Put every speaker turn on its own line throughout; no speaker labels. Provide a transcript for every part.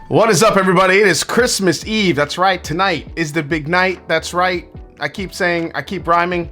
What is up, everybody? It is Christmas Eve. That's right. Tonight is the big night. That's right. I keep rhyming.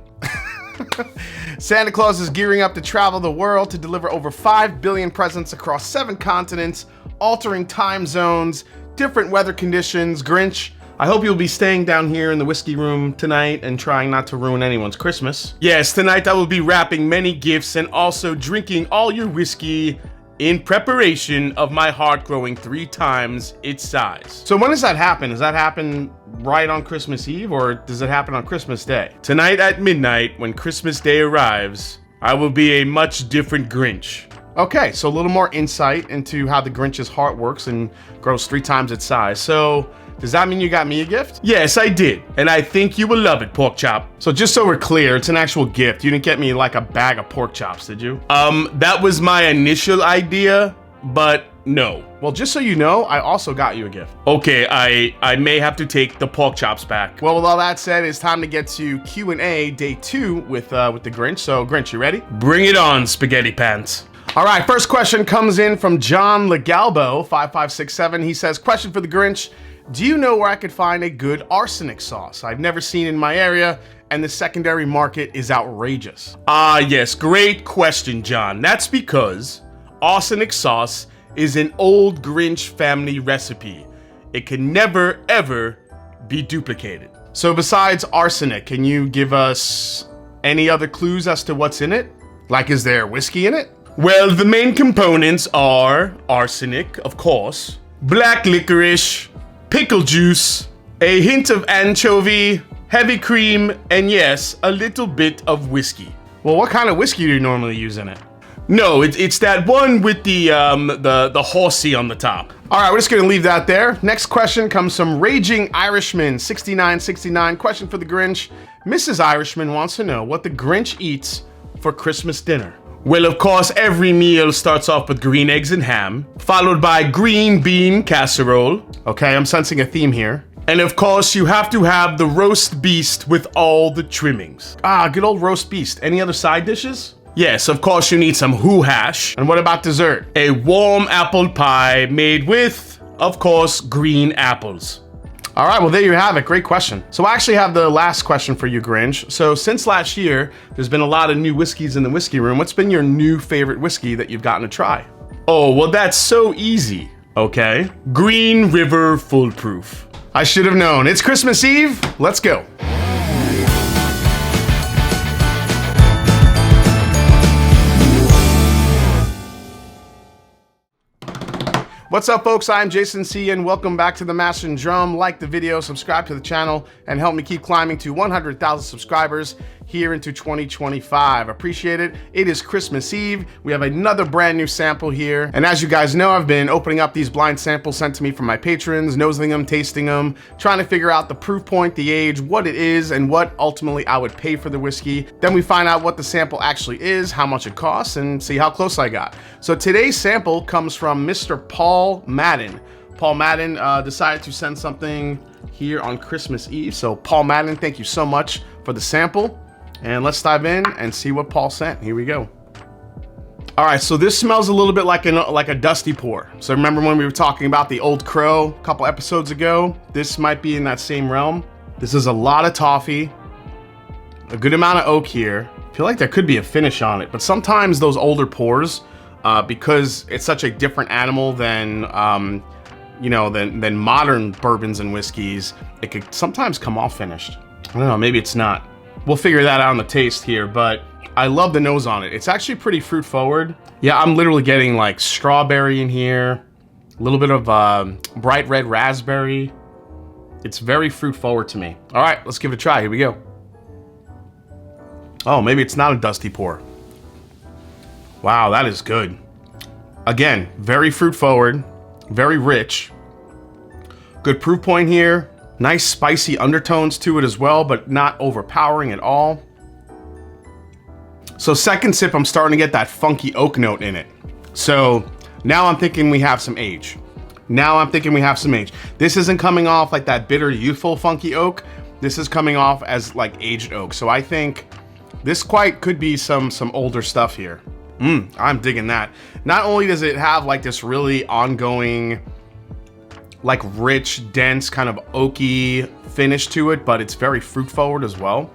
Santa Claus is gearing up to travel the world to deliver over 5 billion presents across 7 continents, altering time zones, different weather conditions. Grinch, I hope you'll be staying down here in the whiskey room tonight and trying not to ruin anyone's Christmas. Yes, tonight I will be wrapping many gifts and also drinking all your whiskey in preparation of my heart growing 3 times its size. So when does that happen? Does that happen right on Christmas Eve, or does it happen on Christmas Day? Tonight at midnight, when Christmas Day arrives, I will be a much different Grinch. Okay, so a little more insight into how the Grinch's heart works and grows 3 times its size. So does that mean you got me a gift? Yes, I did. And I think you will love it, pork chop. So just so we're clear, it's an actual gift. You didn't get me like a bag of pork chops, did you? That was my initial idea, but no. Well, just so you know, I also got you a gift. Okay, I may have to take the pork chops back. Well, with all that said, it's time to get to Q&A day 2 with the Grinch. So Grinch, you ready? Bring it on, spaghetti pants. All right, first question comes in from John Legalbo, 5567. He says, question for the Grinch. Do you know where I could find a good arsenic sauce? I've never seen in my area, and the secondary market is outrageous. Yes, great question, John. That's because arsenic sauce is an old Grinch family recipe. It can never, ever be duplicated. So besides arsenic, can you give us any other clues as to what's in it? Like, is there whiskey in it? Well, the main components are arsenic, of course, black licorice, pickle juice, a hint of anchovy, heavy cream, and yes, a little bit of whiskey. Well, what kind of whiskey do you normally use in it? No, it's that one with the horsey on the top. All right, we're just gonna leave that there. Next question comes from Raging Irishman 6969. Question for the Grinch. Mrs. Irishman wants to know what the Grinch eats for Christmas dinner. Well, of course, every meal starts off with green eggs and ham, followed by green bean casserole. Okay, I'm sensing a theme here. And of course, you have to have the roast beast with all the trimmings. Good old roast beast. Any other side dishes? Yes, of course, you need some hash. And what about dessert? A warm apple pie made with, of course, green apples. All right, well, there you have it. Great question. So I actually have the last question for you, Grinch. So since last year, there's been a lot of new whiskeys in the whiskey room. What's been your new favorite whiskey that you've gotten to try? Oh, well, that's so easy. Okay. Green River Foolproof. I should have known. It's Christmas Eve. Let's go. What's up, folks? I'm Jason C, and welcome back to the Master and Drum. Like the video, subscribe to the channel, and help me keep climbing to 100,000 subscribers here into 2025. Appreciate it. It is Christmas Eve. We have another brand new sample here. And as you guys know, I've been opening up these blind samples sent to me from my patrons, nosing them, tasting them, trying to figure out the proof point, the age, what it is, and what ultimately I would pay for the whiskey. Then we find out what the sample actually is, how much it costs, and see how close I got. So today's sample comes from Mr. Paul Madden. Paul Madden decided to send something here on Christmas Eve. So Paul Madden, thank you so much for the sample. And let's dive in and see what Paul sent. Here we go. All right, so this smells a little bit like a dusty pour. So remember when we were talking about the Old Crow a couple episodes ago? This might be in that same realm. This is a lot of toffee, a good amount of oak here. I feel like there could be a finish on it, but sometimes those older pours, because it's such a different animal than than modern bourbons and whiskeys, it could sometimes come off finished. I don't know, maybe it's not. We'll figure that out on the taste here, but I love the nose on it. It's actually pretty fruit forward. Yeah, I'm literally getting like strawberry in here, a little bit of bright red raspberry. It's very fruit forward to me. All right, let's give it a try. Here we go. Oh, maybe it's not a dusty pour. Wow, that is good. Again, very fruit forward, very rich. Good proof point here. Nice spicy undertones to it as well, but not overpowering at all. So second sip, I'm starting to get that funky oak note in it. So now I'm thinking we have some age. This isn't coming off like that bitter, youthful, funky oak. This is coming off as like aged oak. So I think this quite could be some older stuff here. I'm digging that. Not only does it have like this really ongoing like rich, dense, kind of oaky finish to it, but it's very fruit forward as well.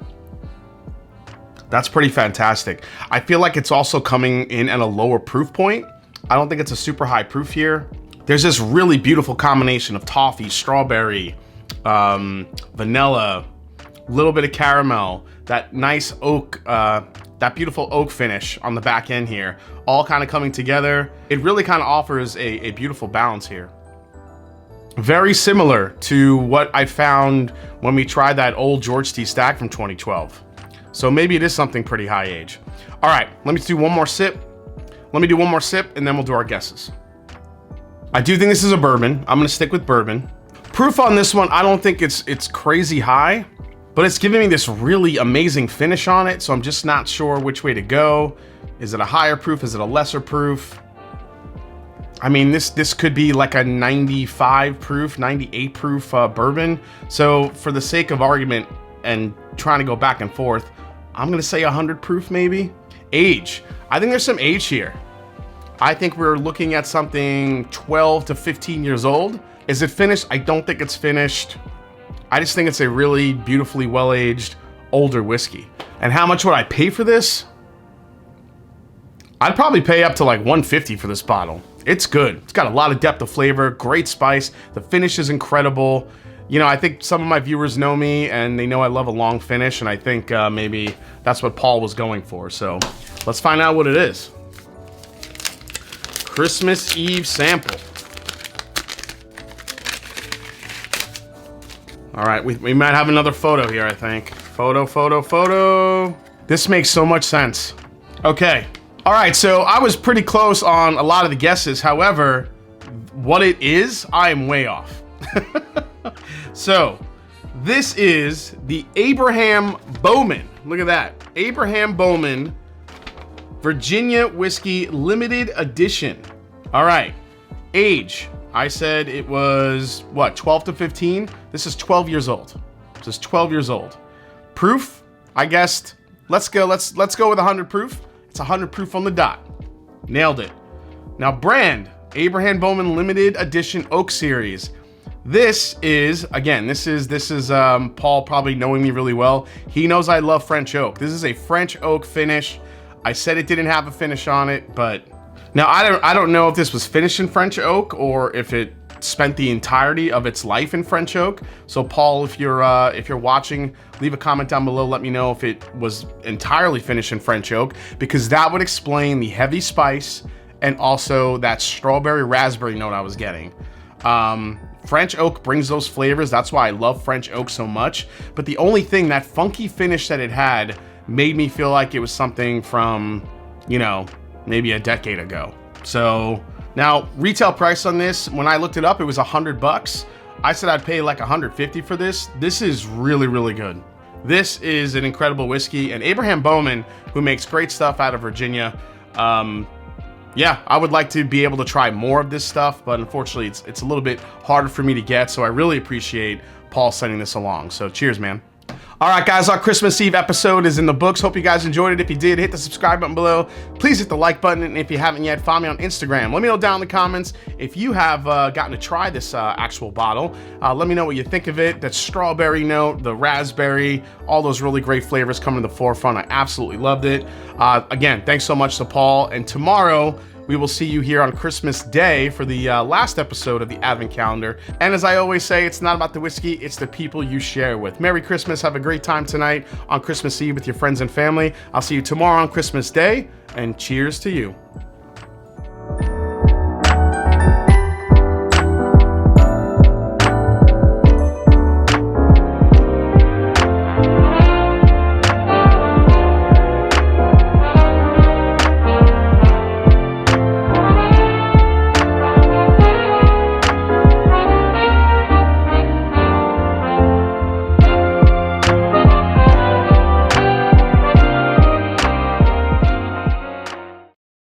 That's pretty fantastic. I feel like it's also coming in at a lower proof point. I don't think it's a super high proof here. There's this really beautiful combination of toffee, strawberry, vanilla, a little bit of caramel, that nice oak, that beautiful oak finish on the back end here, all kind of coming together. It really kind of offers a beautiful balance here. Very similar to what I found when we tried that old George T stack from 2012. So maybe it is something pretty high age. All right, let me do one more sip. Let me do one more sip and then we'll do our guesses. I do think this is a bourbon. I'm gonna stick with bourbon. Proof on this one, I don't think it's crazy high, but it's giving me this really amazing finish on it, so I'm just not sure which way to go. Is it a higher proof? Is it a lesser proof? I mean, this could be like a 95 proof, 98 proof bourbon. So for the sake of argument and trying to go back and forth, I'm gonna say 100 proof maybe. Age, I think there's some age here. I think we're looking at something 12 to 15 years old. Is it finished? I don't think it's finished. I just think it's a really beautifully well-aged older whiskey. And how much would I pay for this? I'd probably pay up to like $150 for this bottle. It's good. It's got a lot of depth of flavor, great spice. The finish is incredible. You know, I think some of my viewers know me and they know I love a long finish, and I think maybe that's what Paul was going for. So let's find out what it is. Christmas Eve sample. All right, we might have another photo here, I think. Photo. This makes so much sense. Okay. All right, so I was pretty close on a lot of the guesses. However, what it is, I am way off. So, this is the Abraham Bowman. Look at that. Abraham Bowman Virginia Whiskey Limited Edition. All right. Age. I said it was, what, 12 to 15? This is 12 years old. This is 12 years old. Proof, I guessed, let's go with 100 proof. It's 100 proof on the dot. Nailed it. Now brand, Abraham Bowman Limited Edition Oak Series. This is, again, this is Paul probably knowing me really well. He knows I love French oak. This is a French oak finish. I said it didn't have a finish on it, but now I don't know if this was finished in French oak or if it spent the entirety of its life in French oak. So Paul, if you're watching, leave a comment down below. Let me know if it was entirely finished in French oak, because that would explain the heavy spice and also that strawberry raspberry note I was getting. French oak brings those flavors. That's why I love French oak so much. But the only thing, that funky finish that it had made me feel like it was something from, you know, maybe a decade ago. So now retail price on this, when I looked it up, it was $100. I said I'd pay like $150 for this. This is really, really good. This is an incredible whiskey, and Abraham Bowman, who makes great stuff out of Virginia, yeah, I would like to be able to try more of this stuff, but unfortunately it's a little bit harder for me to get, so I really appreciate Paul sending this along. So cheers, man. All right, guys, our Christmas Eve episode is in the books. Hope you guys enjoyed it. If you did, hit the subscribe button below. Please hit the like button, and if you haven't yet, follow me on Instagram. Let me know down in the comments if you have gotten to try this actual bottle. Let me know what you think of it. That strawberry note, the raspberry, all those really great flavors coming to the forefront. I absolutely loved it. Again, thanks so much to Paul, and tomorrow we will see you here on Christmas Day for the last episode of the Advent Calendar. And as I always say, it's not about the whiskey, it's the people you share with. Merry Christmas, have a great time tonight on Christmas Eve with your friends and family. I'll see you tomorrow on Christmas Day, and cheers to you.